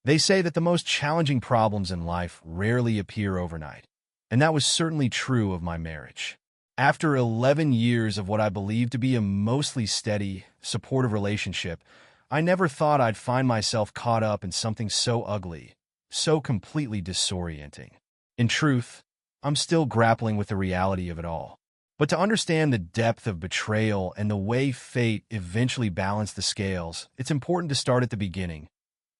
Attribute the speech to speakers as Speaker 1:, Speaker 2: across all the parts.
Speaker 1: They say that the most challenging problems in life rarely appear overnight, and that was certainly true of my marriage. After 11 years of what I believed to be a mostly steady, supportive relationship, I never thought I'd find myself caught up in something so ugly, so completely disorienting. In truth, I'm still grappling with the reality of it all. But to understand the depth of betrayal and the way fate eventually balanced the scales, it's important to start at the beginning,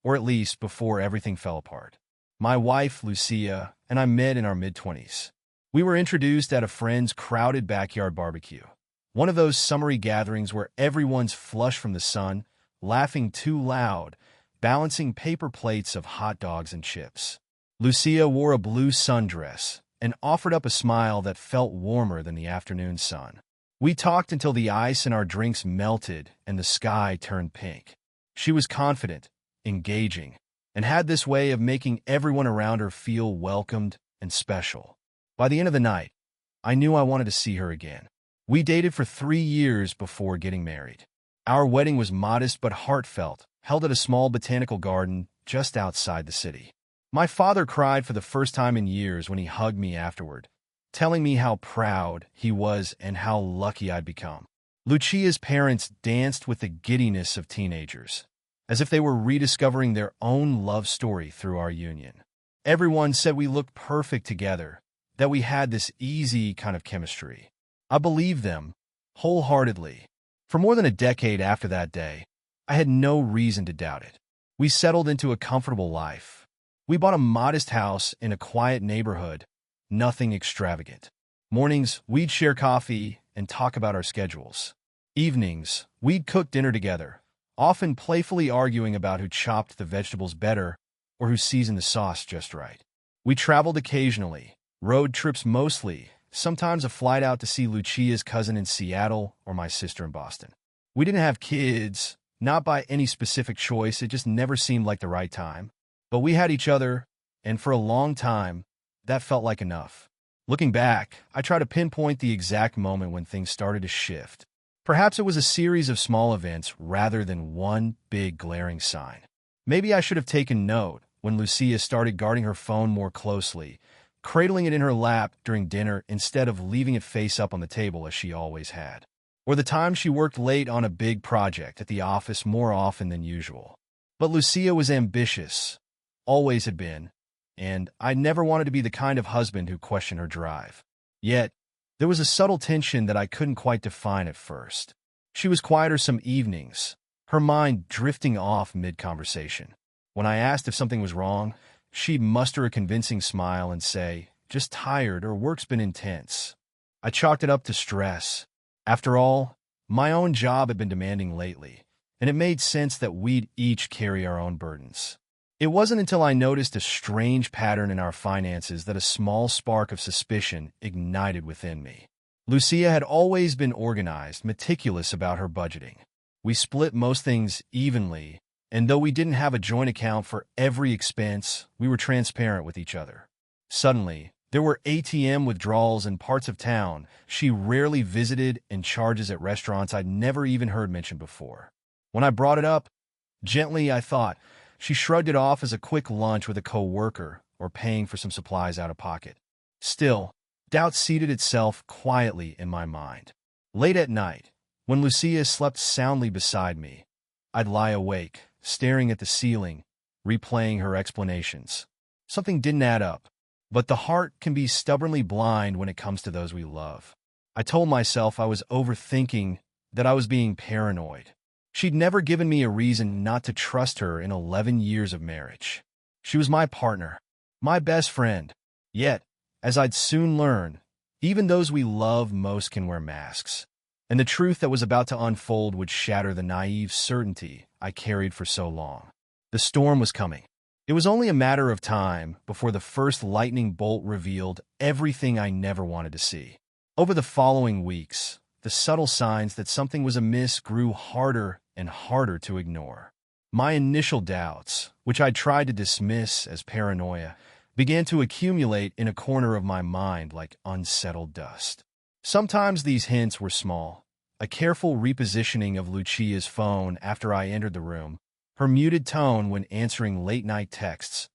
Speaker 1: or at least before everything fell apart. My wife, Lucia, and I met in our mid-20s. We were introduced at a friend's crowded backyard barbecue, one of those summery gatherings where everyone's flushed from the sun, laughing too loud, balancing paper plates of hot dogs and chips. Lucia wore a blue sundress and offered up a smile that felt warmer than the afternoon sun. We talked until the ice in our drinks melted and the sky turned pink. She was confident, engaging, and had this way of making everyone around her feel welcomed and special. By the end of the night, I knew I wanted to see her again. We dated for 3 years before getting married. Our wedding was modest but heartfelt, held at a small botanical garden just outside the city. My father cried for the first time in years when he hugged me afterward, telling me how proud he was and how lucky I'd become. Lucia's parents danced with the giddiness of teenagers, as if they were rediscovering their own love story through our union. Everyone said we looked perfect together, that we had this easy kind of chemistry. I believed them, wholeheartedly. For more than a decade after that day, I had no reason to doubt it. We settled into a comfortable life. We bought a modest house in a quiet neighborhood, nothing extravagant. Mornings, we'd share coffee and talk about our schedules. Evenings, we'd cook dinner together, often playfully arguing about who chopped the vegetables better or who seasoned the sauce just right. We traveled occasionally, road trips mostly, sometimes a flight out to see Lucia's cousin in Seattle or my sister in Boston. We didn't have kids, not by any specific choice, it just never seemed like the right time. But we had each other, and for a long time, that felt like enough. Looking back, I try to pinpoint the exact moment when things started to shift. Perhaps it was a series of small events rather than one big glaring sign. Maybe I should have taken note when Lucia started guarding her phone more closely, cradling it in her lap during dinner instead of leaving it face up on the table as she always had. Or the time she worked late on a big project at the office more often than usual. But Lucia was ambitious, always had been, and I never wanted to be the kind of husband who questioned her drive. Yet, there was a subtle tension that I couldn't quite define at first. She was quieter some evenings, her mind drifting off mid-conversation. When I asked if something was wrong, she'd muster a convincing smile and say, "Just tired or work's been intense." I chalked it up to stress. After all, my own job had been demanding lately, and it made sense that we'd each carry our own burdens. It wasn't until I noticed a strange pattern in our finances that a small spark of suspicion ignited within me. Lucia had always been organized, meticulous about her budgeting. We split most things evenly, and though we didn't have a joint account for every expense, we were transparent with each other. Suddenly, there were ATM withdrawals in parts of town she rarely visited and charges at restaurants I'd never even heard mentioned before. When I brought it up, gently I thought, she shrugged it off as a quick lunch with a coworker or paying for some supplies out of pocket. Still, doubt seated itself quietly in my mind. Late at night, when Lucia slept soundly beside me, I'd lie awake, staring at the ceiling, replaying her explanations. Something didn't add up, but the heart can be stubbornly blind when it comes to those we love. I told myself I was overthinking, that I was being paranoid. She'd never given me a reason not to trust her in 11 years of marriage. She was my partner, my best friend. Yet, as I'd soon learn, even those we love most can wear masks. And the truth that was about to unfold would shatter the naive certainty I carried for so long. The storm was coming. It was only a matter of time before the first lightning bolt revealed everything I never wanted to see. Over the following weeks, the subtle signs that something was amiss grew harder and harder to ignore. My initial doubts, which I tried to dismiss as paranoia, began to accumulate in a corner of my mind like unsettled dust. Sometimes these hints were small. A careful repositioning of Lucia's phone after I entered the room, her muted tone when answering late-night texts,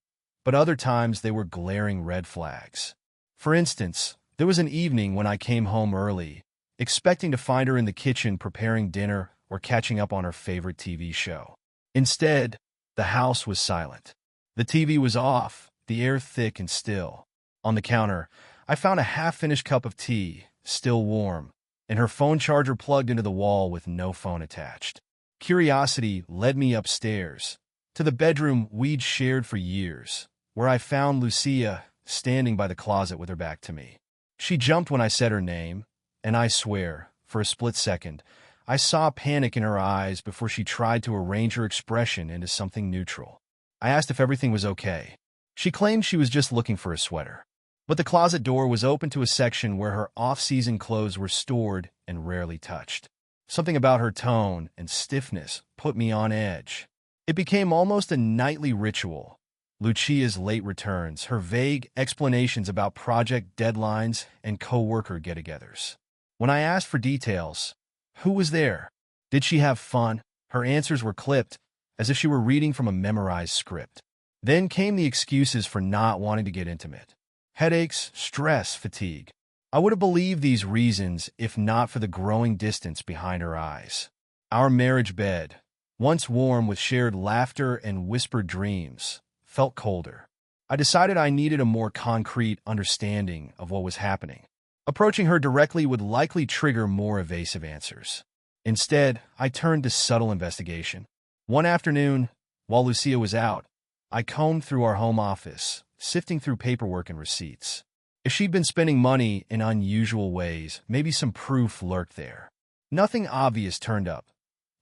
Speaker 1: but other times they were glaring red flags. For instance, there was an evening when I came home early, expecting to find her in the kitchen preparing dinner or catching up on her favorite TV show. Instead, the house was silent. The TV was off, the air thick and still. On the counter, I found a half-finished cup of tea, still warm, and her phone charger plugged into the wall with no phone attached. Curiosity led me upstairs, to the bedroom we'd shared for years, where I found Lucia standing by the closet with her back to me. She jumped when I said her name, and I swear, for a split second, I saw panic in her eyes before she tried to arrange her expression into something neutral. I asked if everything was okay. She claimed she was just looking for a sweater. But the closet door was open to a section where her off-season clothes were stored and rarely touched. Something about her tone and stiffness put me on edge. It became almost a nightly ritual. Lucia's late returns, her vague explanations about project deadlines and co-worker get-togethers. When I asked for details, who was there? Did she have fun? Her answers were clipped, as if she were reading from a memorized script. Then came the excuses for not wanting to get intimate. Headaches, stress, fatigue. I would have believed these reasons if not for the growing distance behind her eyes. Our marriage bed, once warm with shared laughter and whispered dreams, felt colder. I decided I needed a more concrete understanding of what was happening. Approaching her directly would likely trigger more evasive answers. Instead, I turned to subtle investigation. One afternoon, while Lucia was out, I combed through our home office, sifting through paperwork and receipts. If she'd been spending money in unusual ways, maybe some proof lurked there. Nothing obvious turned up.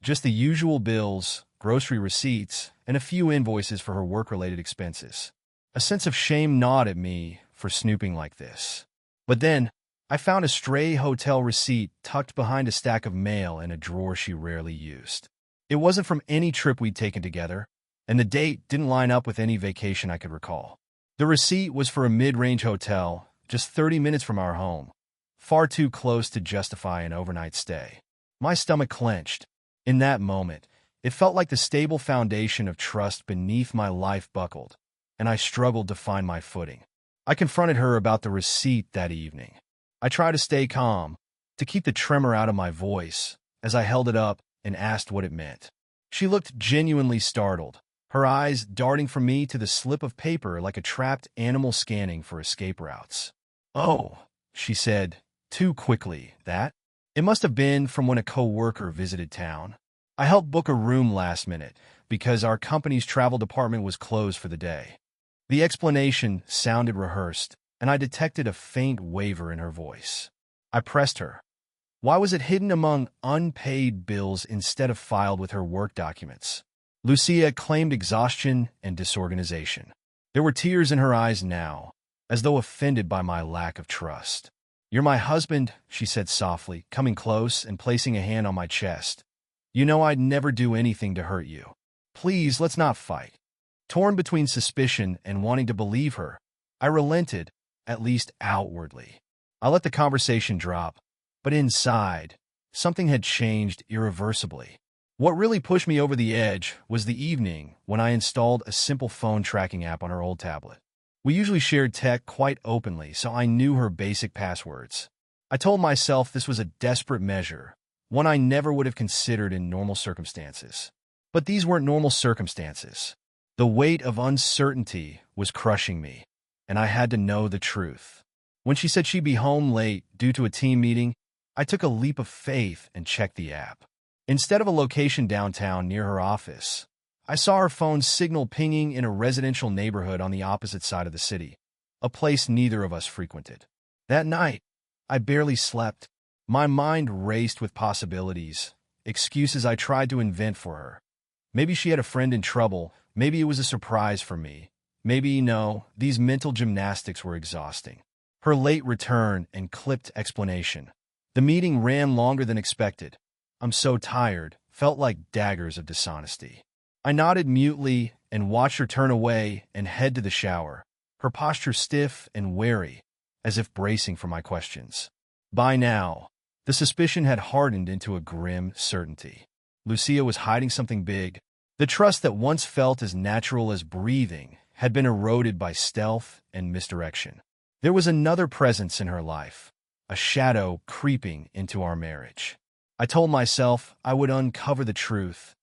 Speaker 1: Just the usual bills, grocery receipts, and a few invoices for her work-related expenses. A sense of shame gnawed at me for snooping like this. But then, I found a stray hotel receipt tucked behind a stack of mail in a drawer she rarely used. It wasn't from any trip we'd taken together, and the date didn't line up with any vacation I could recall. The receipt was for a mid-range hotel, just 30 minutes from our home, far too close to justify an overnight stay. My stomach clenched. In that moment, it felt like the stable foundation of trust beneath my life buckled, and I struggled to find my footing. I confronted her about the receipt that evening. I tried to stay calm, to keep the tremor out of my voice, as I held it up and asked what it meant. She looked genuinely startled, her eyes darting from me to the slip of paper like a trapped animal scanning for escape routes. "Oh," she said, too quickly, "that? It must have been from when a co-worker visited town. I helped book a room last minute because our company's travel department was closed for the day." The explanation sounded rehearsed, and I detected a faint waver in her voice. I pressed her. Why was it hidden among unpaid bills instead of filed with her work documents? Lucia claimed exhaustion and disorganization. There were tears in her eyes now, as though offended by my lack of trust. "You're my husband," she said softly, coming close and placing a hand on my chest. "You know I'd never do anything to hurt you. Please, let's not fight." Torn between suspicion and wanting to believe her, I relented, at least outwardly. I let the conversation drop, but inside, something had changed irreversibly. What really pushed me over the edge was the evening when I installed a simple phone tracking app on her old tablet. We usually shared tech quite openly, so I knew her basic passwords. I told myself this was a desperate measure, one I never would have considered in normal circumstances. But these weren't normal circumstances. The weight of uncertainty was crushing me, and I had to know the truth. When she said she'd be home late due to a team meeting, I took a leap of faith and checked the app. Instead of a location downtown near her office, I saw her phone's signal pinging in a residential neighborhood on the opposite side of the city, a place neither of us frequented. That night, I barely slept. My mind raced with possibilities, excuses I tried to invent for her. Maybe she had a friend in trouble, maybe it was a surprise for me. Maybe, no, these mental gymnastics were exhausting. Her late return and clipped explanation. The meeting ran longer than expected. "I'm so tired," felt like daggers of dishonesty. I nodded mutely and watched her turn away and head to the shower, her posture stiff and wary, as if bracing for my questions. By now, the suspicion had hardened into a grim certainty. Lucia was hiding something big, The trust that once felt as natural as breathing had been eroded by stealth and misdirection. There was another presence in her life, a shadow creeping into our marriage. I told myself I would uncover the truth,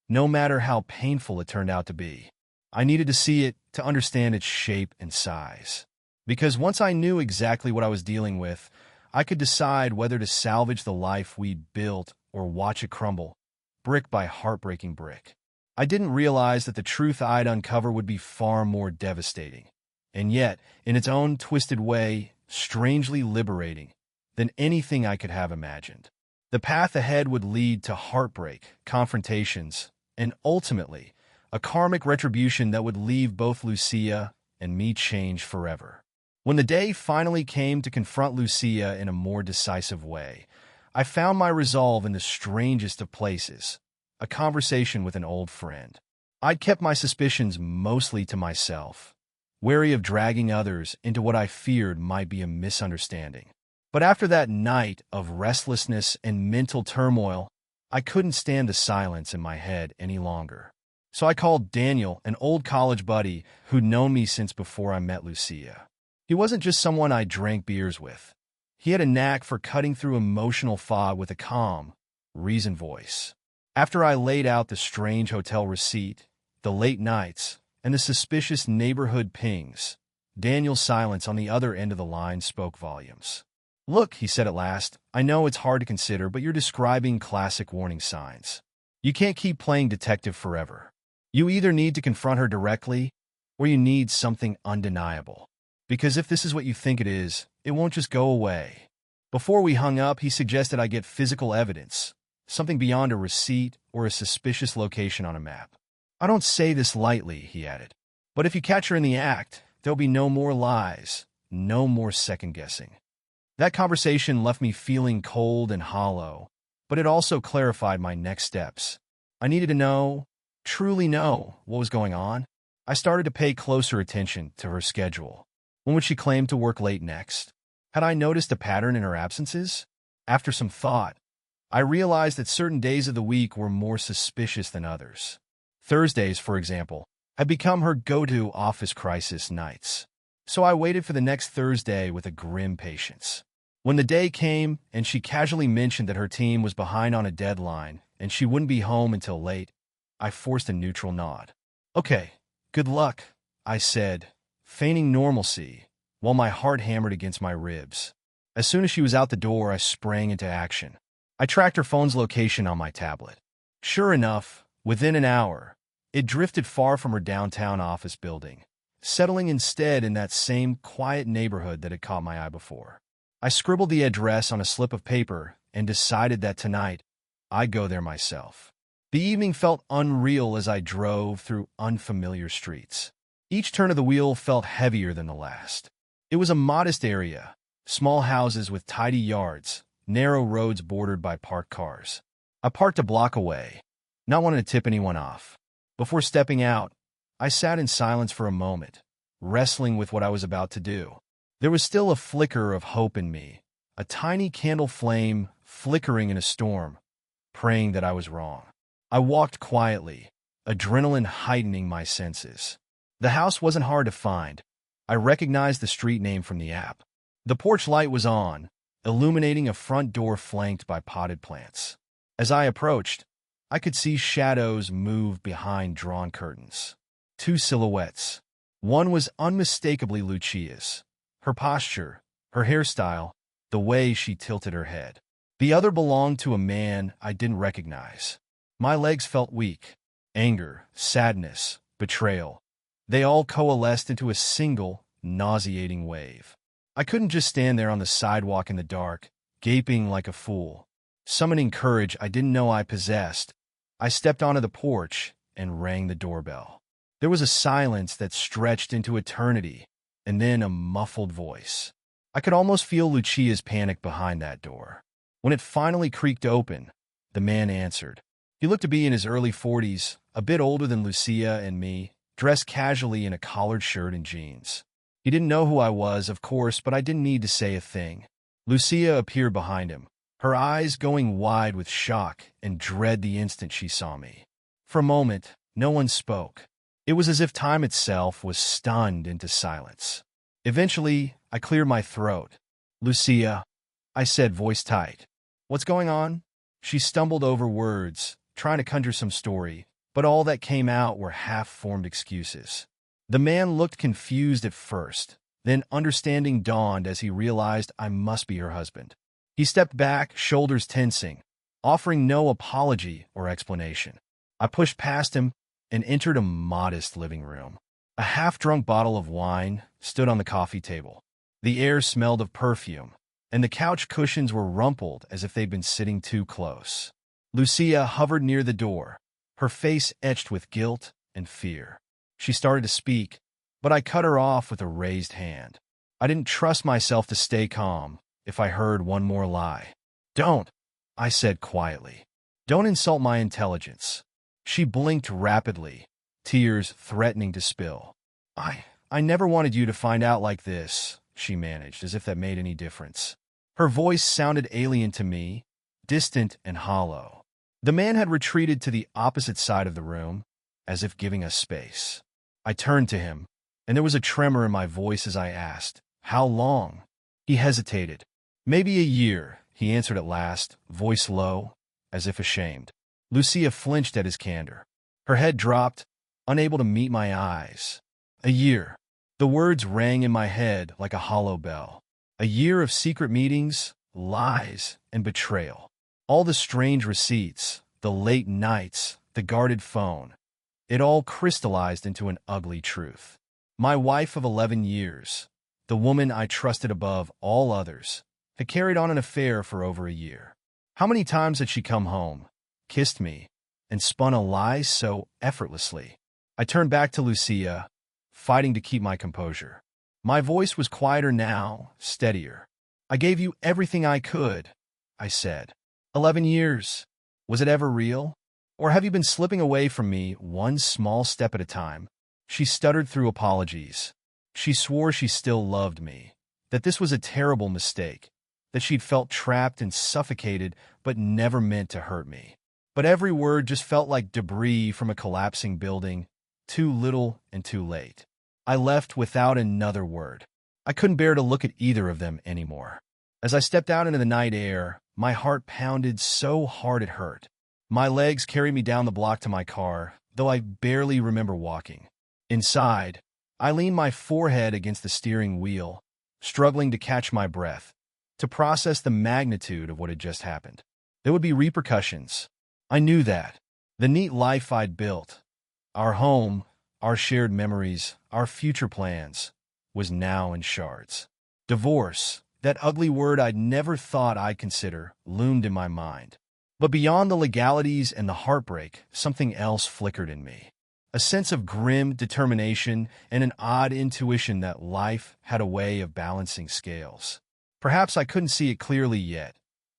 Speaker 1: no matter how painful it turned out to be. I needed to see it to understand its shape and size. Because once I knew exactly what I was dealing with, I could decide whether to salvage the life we'd built or watch it crumble, brick by heartbreaking brick. I didn't realize that the truth I'd uncover would be far more devastating, and yet, in its own twisted way, strangely liberating than anything I could have imagined. The path ahead would lead to heartbreak, confrontations, and ultimately, a karmic retribution that would leave both Lucia and me changed forever. When the day finally came to confront Lucia in a more decisive way, I found my resolve in the strangest of places, a conversation with an old friend. I'd kept my suspicions mostly to myself, wary of dragging others into what I feared might be a misunderstanding. But after that night of restlessness and mental turmoil, I couldn't stand the silence in my head any longer. So I called Daniel, an old college buddy who'd known me since before I met Lucia. He wasn't just someone I drank beers with. He had a knack for cutting through emotional fog with a calm, reasoned voice. After I laid out the strange hotel receipt, the late nights, and the suspicious neighborhood pings, Daniel's silence on the other end of the line spoke volumes. "Look," he said at last, "I know it's hard to consider, but you're describing classic warning signs. You can't keep playing detective forever. You either need to confront her directly, or you need something undeniable. Because if this is what you think it is, it won't just go away." Before we hung up, he suggested I get physical evidence, something beyond a receipt or a suspicious location on a map. "I don't say this lightly," he added, "but if you catch her in the act, there'll be no more lies, no more second-guessing." That conversation left me feeling cold and hollow, but it also clarified my next steps. I needed to know, truly know, what was going on. I started to pay closer attention to her schedule. When would she claim to work late next? Had I noticed a pattern in her absences? After some thought, I realized that certain days of the week were more suspicious than others. Thursdays, for example, had become her go-to office crisis nights. So I waited for the next Thursday with a grim patience. When the day came and she casually mentioned that her team was behind on a deadline and she wouldn't be home until late, I forced a neutral nod. "Okay, good luck," I said, feigning normalcy, while my heart hammered against my ribs. As soon as she was out the door, I sprang into action. I tracked her phone's location on my tablet. Sure enough, within an hour, it drifted far from her downtown office building, settling instead in that same quiet neighborhood that had caught my eye before. I scribbled the address on a slip of paper and decided that tonight I'd go there myself. The evening felt unreal as I drove through unfamiliar streets. Each turn of the wheel felt heavier than the last. It was a modest area, small houses with tidy yards, narrow roads bordered by parked cars. I parked a block away, not wanting to tip anyone off. Before stepping out, I sat in silence for a moment, wrestling with what I was about to do. There was still a flicker of hope in me, a tiny candle flame flickering in a storm, praying that I was wrong. I walked quietly, adrenaline heightening my senses. The house wasn't hard to find. I recognized the street name from the app. The porch light was on, illuminating a front door flanked by potted plants. As I approached, I could see shadows move behind drawn curtains. Two silhouettes. One was unmistakably Lucia's. Her posture, her hairstyle, the way she tilted her head. The other belonged to a man I didn't recognize. My legs felt weak. Anger, sadness, betrayal. They all coalesced into a single, nauseating wave. I couldn't just stand there on the sidewalk in the dark, gaping like a fool. Summoning courage I didn't know I possessed, I stepped onto the porch and rang the doorbell. There was a silence that stretched into eternity, and then a muffled voice. I could almost feel Lucia's panic behind that door. When it finally creaked open, the man answered. He looked to be in his early 40s, a bit older than Lucia and me, dressed casually in a collared shirt and jeans. He didn't know who I was, of course, but I didn't need to say a thing. Lucia appeared behind him, her eyes going wide with shock and dread the instant she saw me. For a moment, No one spoke. It was as if time itself was stunned into silence. Eventually, I cleared my throat. "Lucia," I said, voice tight. "What's going on?" She stumbled over words, trying to conjure some story, but all that came out were half-formed excuses. The man looked confused at first, then understanding dawned as he realized I must be her husband. He stepped back, shoulders tensing, offering no apology or explanation. I pushed past him and entered a modest living room. A half-drunk bottle of wine stood on the coffee table. The air smelled of perfume, and the couch cushions were rumpled as if they'd been sitting too close. Lucia hovered near the door, her face etched with guilt and fear. She started to speak, but I cut her off with a raised hand. I didn't trust myself to stay calm if I heard one more lie. "Don't," I said quietly. "Don't insult my intelligence." She blinked rapidly, tears threatening to spill. I never wanted you to find out like this," she managed, as if that made any difference. Her voice sounded alien to me, distant and hollow. The man had retreated to the opposite side of the room, as if giving us space. I turned to him, and there was a tremor in my voice as I asked, "How long?" He hesitated. "Maybe a year," he answered at last, voice low, as if ashamed. Lucia flinched at his candor. Her head dropped, unable to meet my eyes. "A year." The words rang in my head like a hollow bell. A year of secret meetings, lies, and betrayal. All the strange receipts, the late nights, the guarded phone. It all crystallized into an ugly truth. My wife of 11 years, the woman I trusted above all others, had carried on an affair for over a year. How many times had she come home, kissed me, and spun a lie so effortlessly? I turned back to Lucia, fighting to keep my composure. My voice was quieter now, steadier. "I gave you everything I could," I said. 11 years. Was it ever real? Or have you been slipping away from me one small step at a time? She stuttered through apologies. She swore she still loved me, that this was a terrible mistake, that she'd felt trapped and suffocated but never meant to hurt me. But every word just felt like debris from a collapsing building, too little and too late. I left without another word. I couldn't bear to look at either of them anymore. As I stepped out into the night air, my heart pounded so hard it hurt. My legs carried me down the block to my car, though I barely remember walking. Inside, I leaned my forehead against the steering wheel, struggling to catch my breath, to process the magnitude of what had just happened. There would be repercussions. I knew that. The neat life I'd built, our home, our shared memories, our future plans, was now in shards. Divorce, that ugly word I'd never thought I'd consider, loomed in my mind. But beyond the legalities and the heartbreak, something else flickered in me. A sense of grim determination and an odd intuition that life had a way of balancing scales. Perhaps I couldn't see it clearly yet,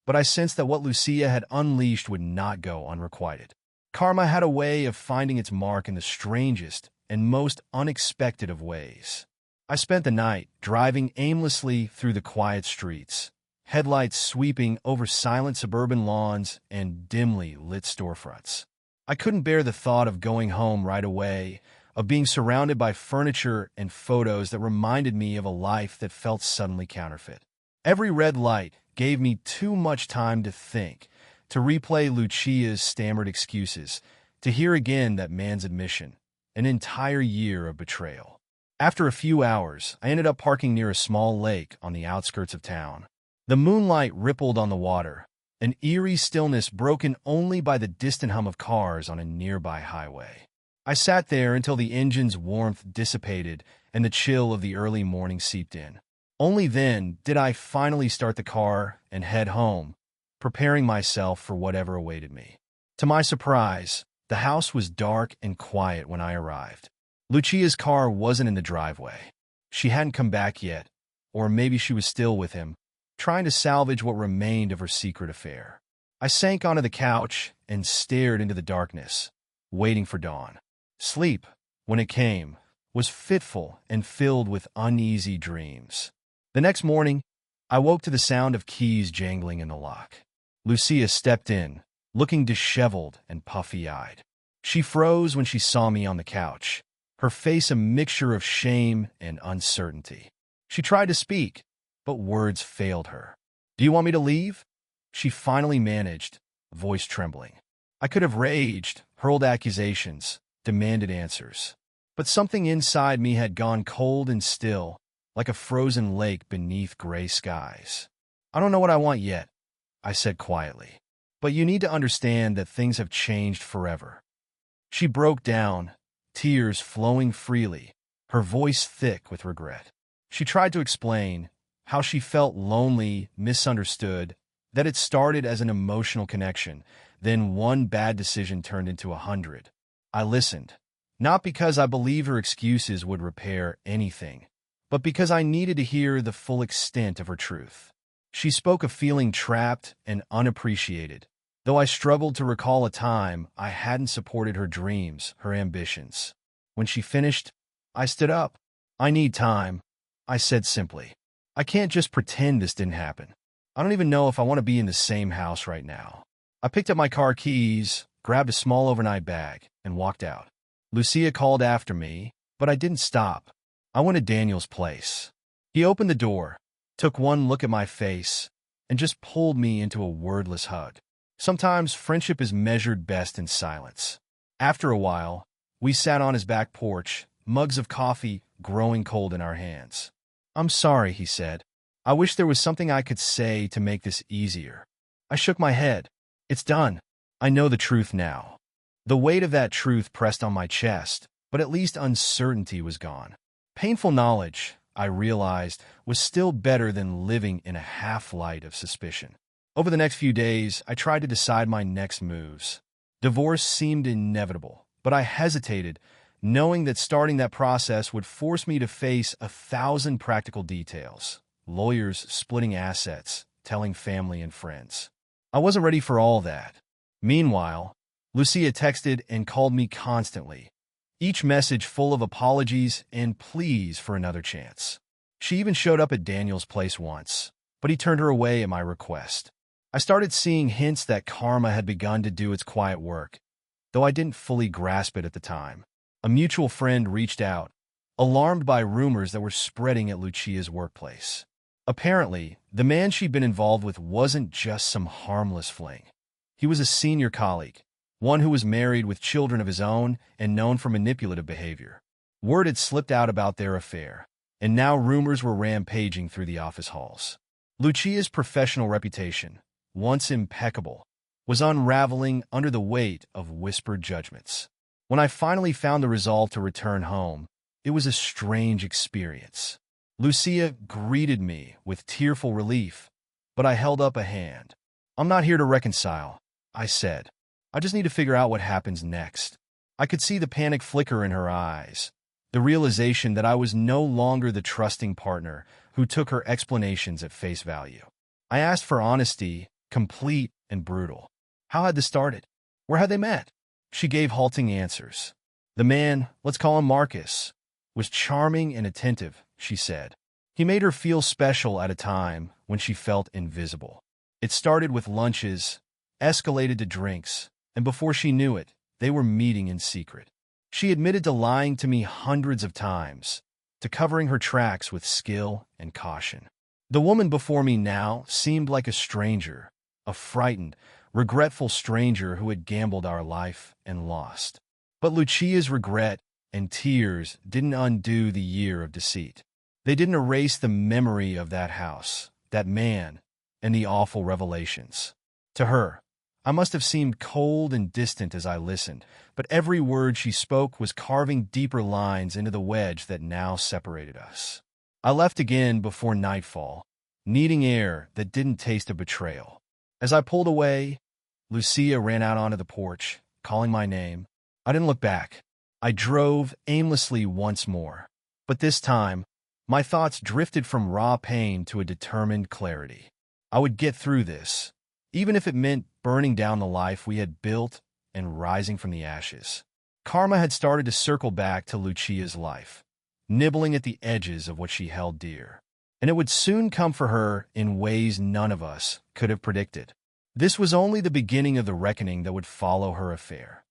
Speaker 1: but I sensed that what Lucia had unleashed would not go unrequited. Karma had a way of finding its mark in the strangest and most unexpected of ways. I spent the night driving aimlessly through the quiet streets, headlights sweeping over silent suburban lawns and dimly lit storefronts. I couldn't bear the thought of going home right away, of being surrounded by furniture and photos that reminded me of a life that felt suddenly counterfeit. Every red light gave me too much time to think, to replay Lucia's stammered excuses, to hear again that man's admission, an entire year of betrayal. After a few hours, I ended up parking near a small lake on the outskirts of town. The moonlight rippled on the water, an eerie stillness broken only by the distant hum of cars on a nearby highway. I sat there until the engine's warmth dissipated and the chill of the early morning seeped in. Only then did I finally start the car and head home, preparing myself for whatever awaited me. To my surprise, the house was dark and quiet when I arrived. Lucia's car wasn't in the driveway. She hadn't come back yet, or maybe she was still with him, trying to salvage what remained of her secret affair. I sank onto the couch and stared into the darkness, waiting for dawn. Sleep, when it came, was fitful and filled with uneasy dreams. The next morning, I woke to the sound of keys jangling in the lock. Lucia stepped in, looking disheveled and puffy-eyed. She froze when she saw me on the couch, her face a mixture of shame and uncertainty. She tried to speak, but words failed her. "Do you want me to leave?" She finally managed, voice trembling. I could have raged, hurled accusations, demanded answers. But something inside me had gone cold and still, like a frozen lake beneath gray skies. "I don't know what I want yet," I said quietly. "But you need to understand that things have changed forever." She broke down, tears flowing freely, her voice thick with regret. She tried to explain how she felt lonely, misunderstood, that it started as an emotional connection, then one bad decision turned into 100. I listened, not because I believed her excuses would repair anything, but because I needed to hear the full extent of her truth. She spoke of feeling trapped and unappreciated, though I struggled to recall a time I hadn't supported her dreams, her ambitions. When she finished, I stood up. "I need time," I said simply. "I can't just pretend this didn't happen. I don't even know if I want to be in the same house right now." I picked up my car keys, grabbed a small overnight bag, and walked out. Lucia called after me, but I didn't stop. I went to Daniel's place. He opened the door, took one look at my face, and just pulled me into a wordless hug. Sometimes friendship is measured best in silence. After a while, we sat on his back porch, mugs of coffee growing cold in our hands. "I'm sorry," he said. "I wish there was something I could say to make this easier." I shook my head. "It's done. I know the truth now." The weight of that truth pressed on my chest, but at least uncertainty was gone. Painful knowledge, I realized, was still better than living in a half-light of suspicion. Over the next few days, I tried to decide my next moves. Divorce seemed inevitable, but I hesitated, knowing that starting that process would force me to face 1,000 practical details. Lawyers splitting assets, telling family and friends. I wasn't ready for all that. Meanwhile, Lucia texted and called me constantly, each message full of apologies and pleas for another chance. She even showed up at Daniel's place once, but he turned her away at my request. I started seeing hints that karma had begun to do its quiet work, though I didn't fully grasp it at the time. A mutual friend reached out, alarmed by rumors that were spreading at Lucia's workplace. Apparently, the man she'd been involved with wasn't just some harmless fling. He was a senior colleague, one who was married with children of his own and known for manipulative behavior. Word had slipped out about their affair, and now rumors were rampaging through the office halls. Lucia's professional reputation, once impeccable, was unraveling under the weight of whispered judgments. When I finally found the resolve to return home, it was a strange experience. Lucia greeted me with tearful relief, but I held up a hand. "I'm not here to reconcile," I said. "I just need to figure out what happens next." I could see the panic flicker in her eyes, the realization that I was no longer the trusting partner who took her explanations at face value. I asked for honesty, complete and brutal. How had this started? Where had they met? She gave halting answers. "The man, let's call him Marcus, was charming and attentive," she said. "He made her feel special at a time when she felt invisible. It started with lunches, escalated to drinks, and before she knew it, they were meeting in secret. She admitted to lying to me hundreds of times, to covering her tracks with skill and caution. The woman before me now seemed like a stranger, a frightened, regretful stranger who had gambled our life and lost. But Lucia's regret and tears didn't undo the year of deceit. They didn't erase the memory of that house, that man, and the awful revelations. To her, I must have seemed cold and distant as I listened, but every word she spoke was carving deeper lines into the wedge that now separated us. I left again before nightfall, needing air that didn't taste of betrayal. As I pulled away, Lucia ran out onto the porch, calling my name. I didn't look back. I drove aimlessly once more. But this time, my thoughts drifted from raw pain to a determined clarity. I would get through this, even if it meant burning down the life we had built and rising from the ashes. Karma had started to circle back to Lucia's life, nibbling at the edges of what she held dear. And it would soon come for her in ways none of us could have predicted. This was only the beginning of the reckoning that would follow her affair.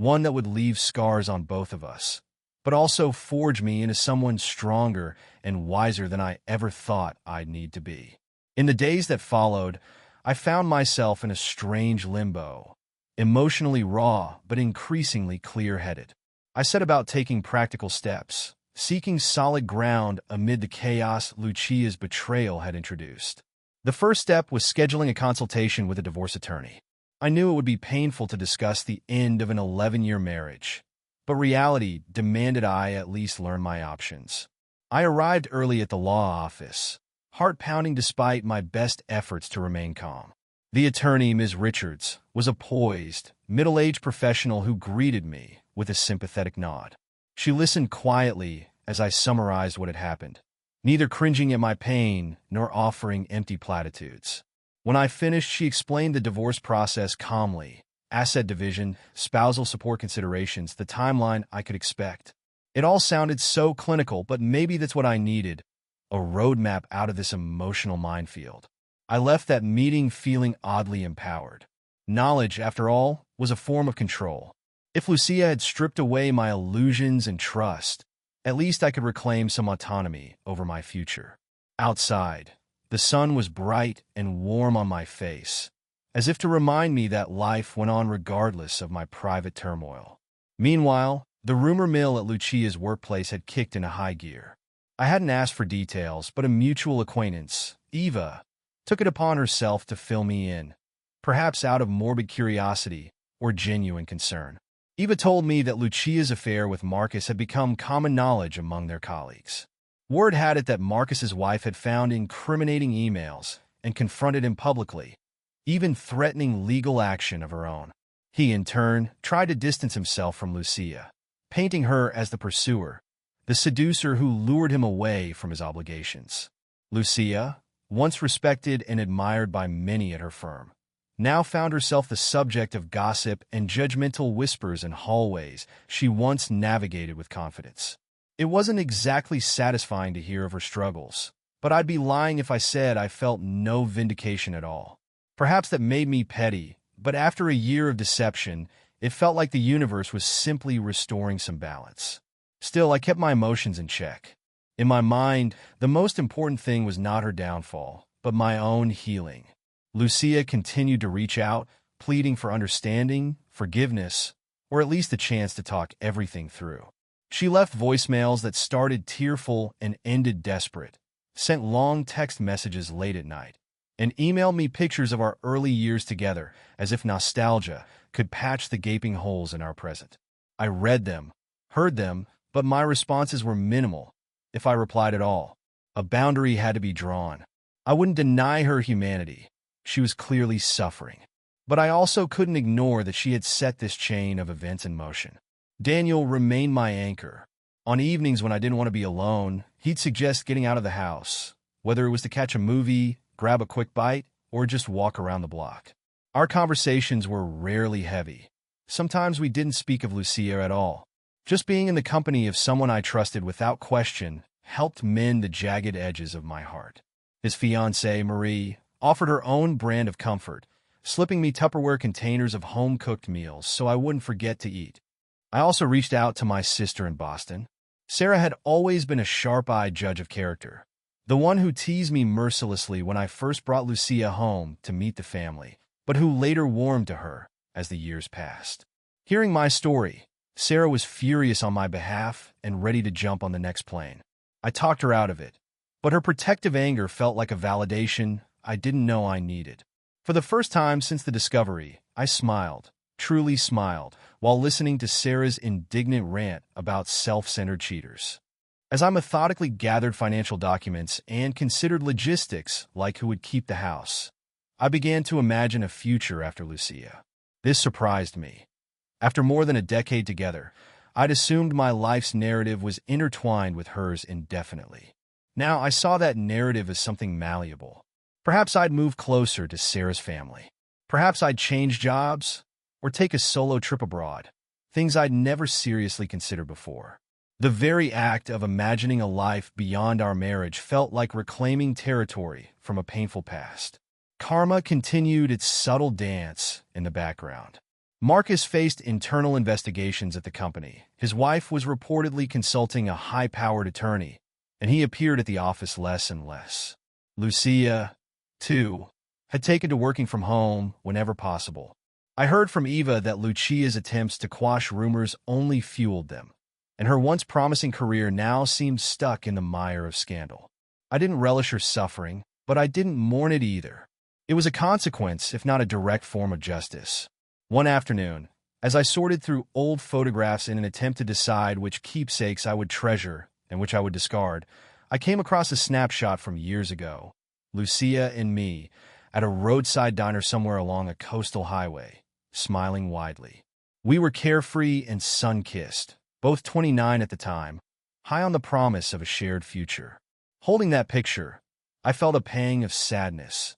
Speaker 1: one that would leave scars on both of us, but also forge me into someone stronger and wiser than I ever thought I'd need to be. In the days that followed, I found myself in a strange limbo, emotionally raw but increasingly clear-headed. I set about taking practical steps, seeking solid ground amid the chaos Lucia's betrayal had introduced. The first step was scheduling a consultation with a divorce attorney. I knew it would be painful to discuss the end of an 11-year marriage, but reality demanded I at least learn my options. I arrived early at the law office, heart pounding despite my best efforts to remain calm. The attorney, Ms. Richards, was a poised, middle-aged professional who greeted me with a sympathetic nod. She listened quietly as I summarized what had happened, neither cringing at my pain nor offering empty platitudes. When I finished, she explained the divorce process calmly: asset division, spousal support considerations, the timeline I could expect. It all sounded so clinical, but maybe that's what I needed: a roadmap out of this emotional minefield. I left that meeting feeling oddly empowered. Knowledge, after all, was a form of control. If Lucia had stripped away my illusions and trust, at least I could reclaim some autonomy over my future. Outside, the sun was bright and warm on my face, as if to remind me that life went on regardless of my private turmoil. Meanwhile, the rumor mill at Lucia's workplace had kicked into high gear. I hadn't asked for details, but a mutual acquaintance, Eva, took it upon herself to fill me in, perhaps out of morbid curiosity or genuine concern. Eva told me that Lucia's affair with Marcus had become common knowledge among their colleagues. Word had it that Marcus's wife had found incriminating emails and confronted him publicly, even threatening legal action of her own. He, in turn, tried to distance himself from Lucia, painting her as the pursuer, the seducer who lured him away from his obligations. Lucia, once respected and admired by many at her firm, now found herself the subject of gossip and judgmental whispers in hallways she once navigated with confidence. It wasn't exactly satisfying to hear of her struggles, but I'd be lying if I said I felt no vindication at all. Perhaps that made me petty, but after a year of deception, it felt like the universe was simply restoring some balance. Still, I kept my emotions in check. In my mind, the most important thing was not her downfall, but my own healing. Lucia continued to reach out, pleading for understanding, forgiveness, or at least a chance to talk everything through. She left voicemails that started tearful and ended desperate, sent long text messages late at night, and emailed me pictures of our early years together, as if nostalgia could patch the gaping holes in our present. I read them, heard them, but my responses were minimal, if I replied at all. A boundary had to be drawn. I wouldn't deny her humanity. She was clearly suffering. But I also couldn't ignore that she had set this chain of events in motion. Daniel remained my anchor. On evenings when I didn't want to be alone, he'd suggest getting out of the house, whether it was to catch a movie, grab a quick bite, or just walk around the block. Our conversations were rarely heavy. Sometimes we didn't speak of Lucia at all. Just being in the company of someone I trusted without question helped mend the jagged edges of my heart. His fiancée, Marie, offered her own brand of comfort, slipping me Tupperware containers of home-cooked meals so I wouldn't forget to eat. I also reached out to my sister in Boston. Sarah had always been a sharp-eyed judge of character, the one who teased me mercilessly when I first brought Lucia home to meet the family, but who later warmed to her as the years passed. Hearing my story, Sarah was furious on my behalf and ready to jump on the next plane. I talked her out of it, but her protective anger felt like a validation I didn't know I needed. For the first time since the discovery, I smiled, truly smiled, while listening to Sarah's indignant rant about self-centered cheaters. As I methodically gathered financial documents and considered logistics like who would keep the house, I began to imagine a future after Lucia. This surprised me. After more than a decade together, I'd assumed my life's narrative was intertwined with hers indefinitely. Now I saw that narrative as something malleable. Perhaps I'd move closer to Sarah's family. Perhaps I'd change jobs or take a solo trip abroad, things I'd never seriously considered before. The very act of imagining a life beyond our marriage felt like reclaiming territory from a painful past. Karma continued its subtle dance in the background. Marcus faced internal investigations at the company. His wife was reportedly consulting a high-powered attorney, and he appeared at the office less and less. Lucia, too, had taken to working from home whenever possible. I heard from Eva that Lucia's attempts to quash rumors only fueled them, and her once promising career now seemed stuck in the mire of scandal. I didn't relish her suffering, but I didn't mourn it either. It was a consequence, if not a direct form of justice. One afternoon, as I sorted through old photographs in an attempt to decide which keepsakes I would treasure and which I would discard, I came across a snapshot from years ago. Lucia and me, at a roadside diner somewhere along a coastal highway, smiling widely. We were carefree and sun-kissed, both 29 at the time, high on the promise of a shared future. Holding that picture, I felt a pang of sadness,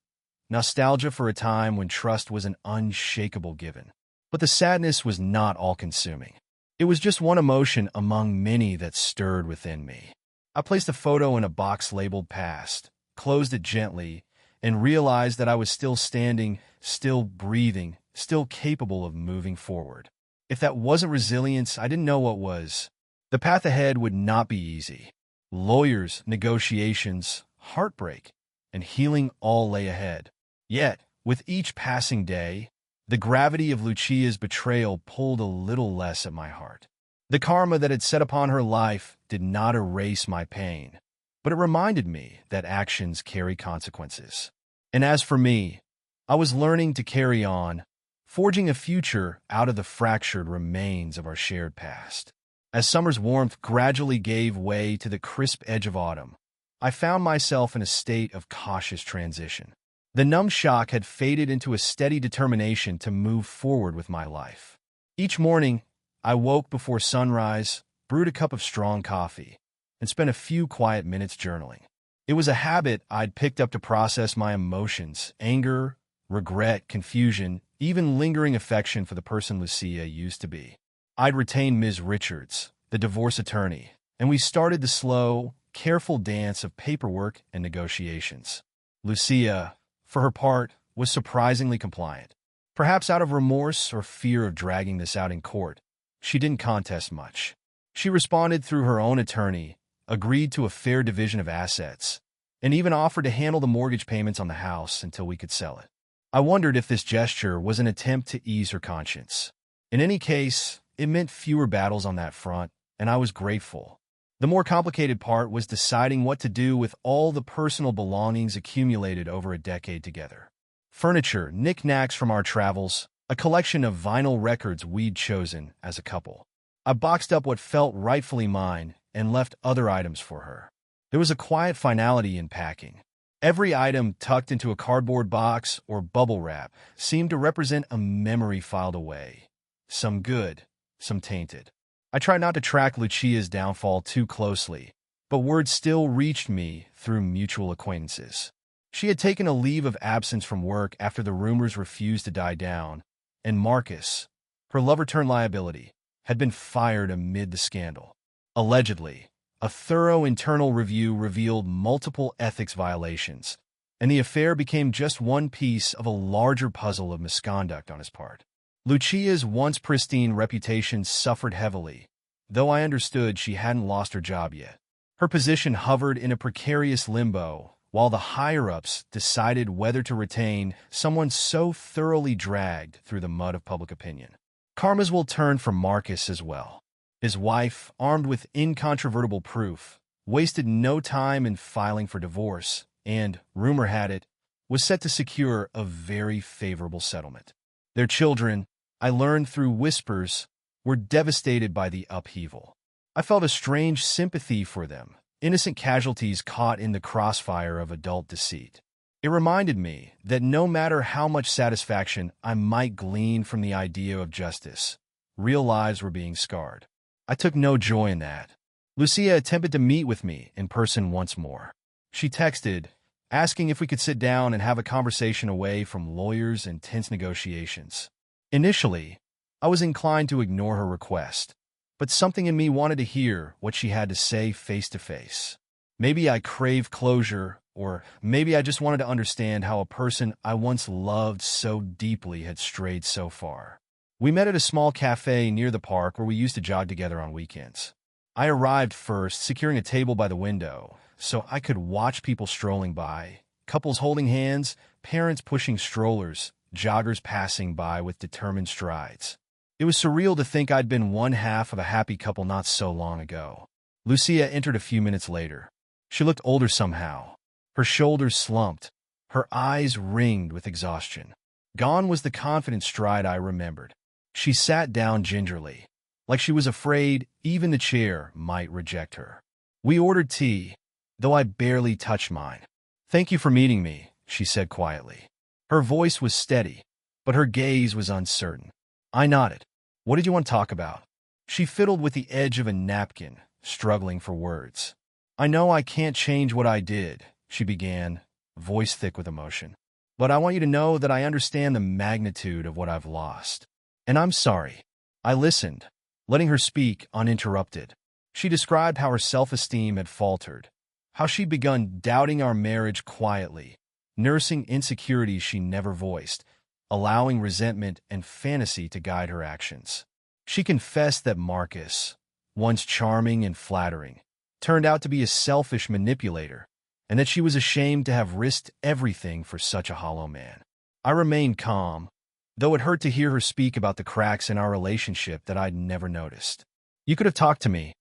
Speaker 1: nostalgia for a time when trust was an unshakable given. But the sadness was not all-consuming. It was just one emotion among many that stirred within me. I placed the photo in a box labeled past, closed it gently, and realized that I was still standing, still breathing, still capable of moving forward. If that wasn't resilience, I didn't know what was. The path ahead would not be easy. Lawyers, negotiations, heartbreak, and healing all lay ahead. Yet, with each passing day, the gravity of Lucia's betrayal pulled a little less at my heart. The karma that had set upon her life did not erase my pain, but it reminded me that actions carry consequences. And as for me, I was learning to carry on, forging a future out of the fractured remains of our shared past. As summer's warmth gradually gave way to the crisp edge of autumn, I found myself in a state of cautious transition. The numb shock had faded into a steady determination to move forward with my life. Each morning, I woke before sunrise, brewed a cup of strong coffee, and spent a few quiet minutes journaling. It was a habit I'd picked up to process my emotions, anger, regret, confusion, even lingering affection for the person Lucia used to be. I'd retained Ms. Richards, the divorce attorney, and we started the slow, careful dance of paperwork and negotiations. Lucia, for her part, was surprisingly compliant. Perhaps out of remorse or fear of dragging this out in court, she didn't contest much. She responded through her own attorney, agreed to a fair division of assets, and even offered to handle the mortgage payments on the house until we could sell it. I wondered if this gesture was an attempt to ease her conscience. In any case, it meant fewer battles on that front, and I was grateful. The more complicated part was deciding what to do with all the personal belongings accumulated over a decade together. Furniture, knickknacks from our travels, a collection of vinyl records we'd chosen as a couple. I boxed up what felt rightfully mine and left other items for her. There was a quiet finality in packing. Every item tucked into a cardboard box or bubble wrap seemed to represent a memory filed away. Some good, some tainted. I tried not to track Lucia's downfall too closely, but word still reached me through mutual acquaintances. She had taken a leave of absence from work after the rumors refused to die down, and Marcus, her lover-turned-liability, had been fired amid the scandal. Allegedly, a thorough internal review revealed multiple ethics violations, and the affair became just one piece of a larger puzzle of misconduct on his part. Lucia's once pristine reputation suffered heavily, though I understood she hadn't lost her job yet. Her position hovered in a precarious limbo, while the higher-ups decided whether to retain someone so thoroughly dragged through the mud of public opinion. Karmas will turn for Marcus as well. His wife, armed with incontrovertible proof, wasted no time in filing for divorce, and, rumor had it, was set to secure a very favorable settlement. Their children, I learned through whispers, were devastated by the upheaval. I felt a strange sympathy for them, innocent casualties caught in the crossfire of adult deceit. It reminded me that no matter how much satisfaction I might glean from the idea of justice, real lives were being scarred. I took no joy in that. Lucia attempted to meet with me in person once more. She texted, asking if we could sit down and have a conversation away from lawyers and tense negotiations. Initially, I was inclined to ignore her request, but something in me wanted to hear what she had to say face to face. Maybe I craved closure, or maybe I just wanted to understand how a person I once loved so deeply had strayed so far. We met at a small cafe near the park where we used to jog together on weekends. I arrived first, securing a table by the window, so I could watch people strolling by, couples holding hands, parents pushing strollers, joggers passing by with determined strides. It was surreal to think I'd been one half of a happy couple not so long ago. Lucia entered a few minutes later. She looked older somehow. Her shoulders slumped, her eyes ringed with exhaustion. Gone was the confident stride I remembered. She sat down gingerly, like she was afraid even the chair might reject her. We ordered tea, though I barely touched mine. "Thank you for meeting me," she said quietly. Her voice was steady, but her gaze was uncertain. I nodded. "What did you want to talk about?" She fiddled with the edge of a napkin, struggling for words. "I know I can't change what I did," she began, voice thick with emotion. "But I want you to know that I understand the magnitude of what I've lost. And I'm sorry." I listened, letting her speak uninterrupted. She described how her self-esteem had faltered, how she'd begun doubting our marriage quietly, nursing insecurities she never voiced, allowing resentment and fantasy to guide her actions. She confessed that Marcus, once charming and flattering, turned out to be a selfish manipulator, and that she was ashamed to have risked everything for such a hollow man. I remained calm, though it hurt to hear her speak about the cracks in our relationship that I'd never noticed. "You could have talked to me,"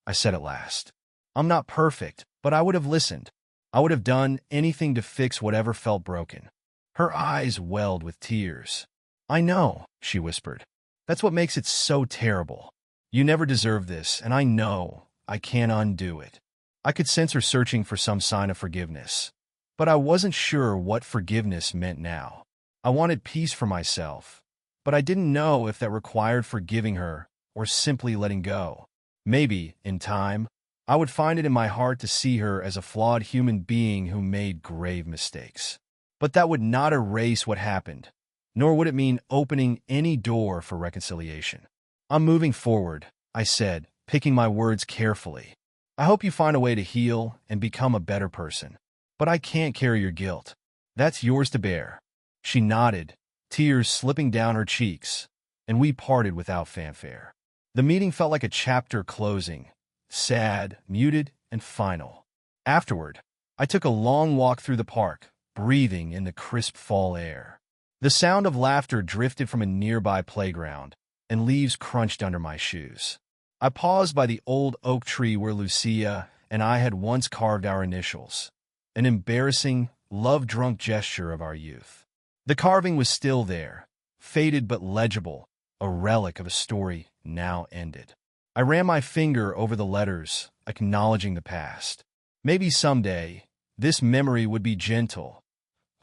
Speaker 1: I said at last. "I'm not perfect, but I would have listened. I would have done anything to fix whatever felt broken." Her eyes welled with tears. "I know," she whispered. "That's what makes it so terrible. You never deserved this, and I know I can't undo it." I could sense her searching for some sign of forgiveness, but I wasn't sure what forgiveness meant now. I wanted peace for myself, but I didn't know if that required forgiving her or simply letting go. Maybe, in time, I would find it in my heart to see her as a flawed human being who made grave mistakes. But that would not erase what happened, nor would it mean opening any door for reconciliation. "I'm moving forward," I said, picking my words carefully. "I hope you find a way to heal and become a better person. But I can't carry your guilt. That's yours to bear." She nodded, tears slipping down her cheeks, and we parted without fanfare. The meeting felt like a chapter closing, sad, muted, and final. Afterward, I took a long walk through the park, breathing in the crisp fall air. The sound of laughter drifted from a nearby playground, and leaves crunched under my shoes. I paused by the old oak tree where Lucia and I had once carved our initials, an embarrassing, love-drunk gesture of our youth. The carving was still there, faded but legible, a relic of a story now ended. I ran my finger over the letters, acknowledging the past. Maybe someday, this memory would be gentle,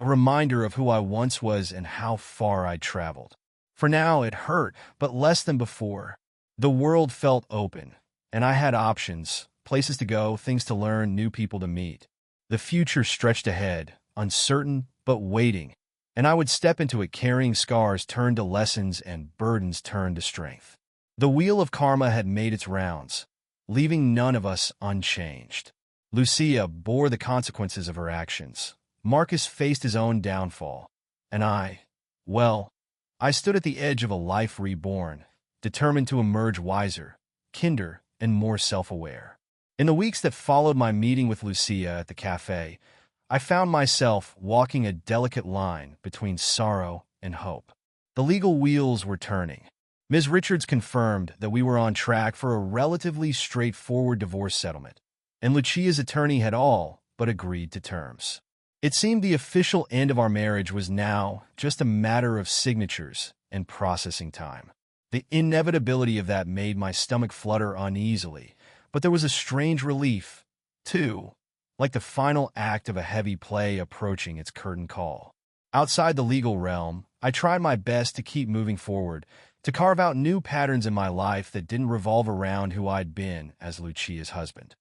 Speaker 1: a reminder of who I once was and how far I'd traveled. For now, it hurt, but less than before. The world felt open, and I had options, places to go, things to learn, new people to meet. The future stretched ahead, uncertain but waiting, and I would step into it carrying scars turned to lessons and burdens turned to strength. The wheel of karma had made its rounds, leaving none of us unchanged. Lucia bore the consequences of her actions. Marcus faced his own downfall. And I stood at the edge of a life reborn, determined to emerge wiser, kinder, and more self-aware. In the weeks that followed my meeting with Lucia at the cafe, I found myself walking a delicate line between sorrow and hope. The legal wheels were turning. Ms. Richards confirmed that we were on track for a relatively straightforward divorce settlement, and Lucia's attorney had all but agreed to terms. It seemed the official end of our marriage was now just a matter of signatures and processing time. The inevitability of that made my stomach flutter uneasily, but there was a strange relief, too, like the final act of a heavy play approaching its curtain call. Outside the legal realm, I tried my best to keep moving forward, to carve out new patterns in my life that didn't revolve around who I'd been as Lucia's husband.